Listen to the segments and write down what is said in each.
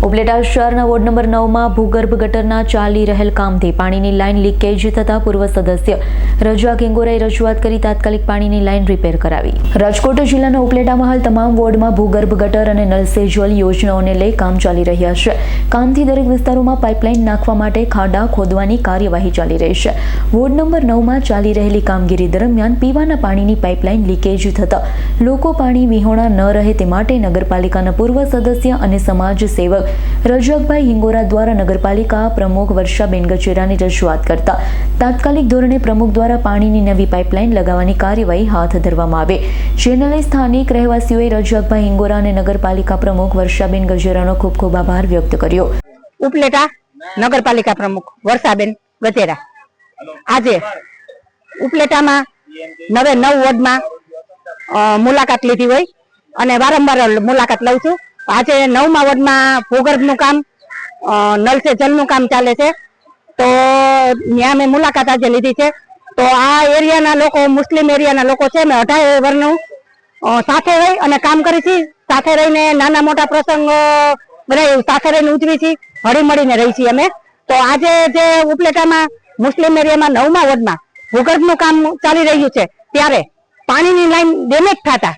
ઉપલેટા શહેરના ward number 9માં ભૂગર્ભ ગટરના ચાલી રહેલ કામથી પાણીની લાઇન લીકેજ થતા પૂર્વ સદસ્ય રજાક હિંગોરાએ રજૂઆત કરી તાત્કાલિક પાણીની લાઇન રિપેર કરાવી। રાજકોટ જિલ્લાના ઉપલેટામાં હાલ તમામ વોર્ડમાં ભૂગર્ભ ગટર અને નલ સે જલ યોજનાઓને લઈ કામ ચાલી રહ્યા છે। કામથી દરેક વિસ્તારોમાં પાઇપલાઇન નાખવા માટે ખાડા ખોદવાની કાર્યવાહી ચાલી રહી છે। વોર્ડ નંબર 9માં ચાલી રહેલી કામગીરી દરમિયાન પીવાના પાણીની પાઇપલાઇન લીકેજ થતા લોકો પાણી વિહોણા ન રહે તે માટે નગરપાલિકાના પૂર્વ સદસ્ય અને સમાજ સેવક રજાકભાઈ હિંગોરા દ્વારા નગરપાલિકા પ્રમુખ વર્ષાબેન ગજેરાની રજૂઆત કરતા તાત્કાલિક ધોરણે પ્રમુખ દ્વારા પાણીની નવી પાઇપલાઇન લગાવવાની કાર્યવાહી હાથ ધરવામાં આવે, જેને લઈ સ્થાનિક રહેવાસીઓએ રજાકભાઈ હિંગોરા અને નગરપાલિકા પ્રમુખ વર્ષાબેન ગજેરાનો ખૂબ ખૂબ આભાર વ્યક્ત કર્યો। ઉપલેટા નગરપાલિકા પ્રમુખ વર્ષાબેન ગજેરા આજે ઉપલેટામાં 9 વોર્ડમાં મુલાકાત લીધી હોય અને વારંવાર મુલાકાત લઉં છું। આજે 9મા વોર્ડમાં ભૂગર્ભનું કામ નલ સે જલનું કામ ચાલે છે, તો ત્યાં મેં મુલાકાત આજે લીધી છે। તો આ એરિયાના લોકો મુસ્લિમ એરિયાના લોકો છે, મેં 18 વર્ષનું સાથે રહી અને કામ કરી છીએ, સાથે રહીને નાના મોટા પ્રસંગ બધા સાથે રહીને ઉજવી છીએ, હળી મળીને રહી છીએ અમે। તો આજે જે ઉપલેટામાં મુસ્લિમ એરિયામાં 9મા વોર્ડમાં ભૂગર્ભનું કામ ચાલી રહ્યું છે ત્યારે પાણીની લાઈન ડેમેજ થતા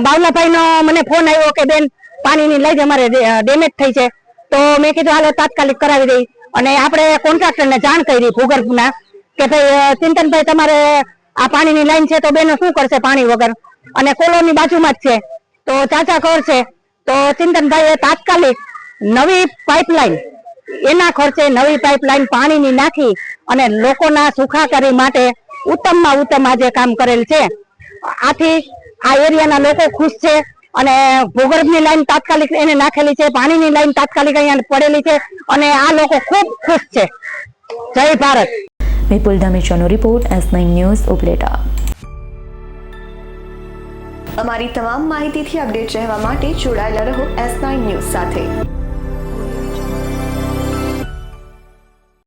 બાવલાભાઈનો મને ફોન આવ્યો કે બેન પાણીની લાઈન અમારે ડેમેજ થઈ છે, તો મેં કીધું હાલો તાત્કાલિક કરાવી દઈ અને આપણે કોન્ટ્રાક્ટરને જાણ કરી ભૂગર્ભના કે ભાઈ ચિંતનભાઈ તમારે આ પાણીની લાઈન છે તો બેનો શું કરશે પાણી વગર, અને કોલોની બાજુમાં જ છે તો ચાચા કરશે। તો ચિંતનભાઈએ તાત્કાલિક નવી પાઇપલાઇન એના ખર્ચે નવી પાઇપલાઇન પાણીની નાખી અને લોકોના સુખાકારી માટે ઉત્તમમાં ઉત્તમ આજે કામ કરેલ છે। આથી આ એરિયાના લોકો ખુશ છે અને ભૂગર્ભની લાઈન તાત્કાલિક એને નાખેલી છે, પાણીની લાઈન તાત્કાલિક અહીંયા પડેલી છે અને આ લોકો ખૂબ ખુશ છે। જય ભારત। વિપુલ ધામેચાનો રિપોર્ટ, S9 ન્યૂઝ, ઉપલેટા। અમારી તમામ માહિતીથી અપડેટ રહેવા માટે જોડાયેલા રહો S9 ન્યૂઝ સાથે।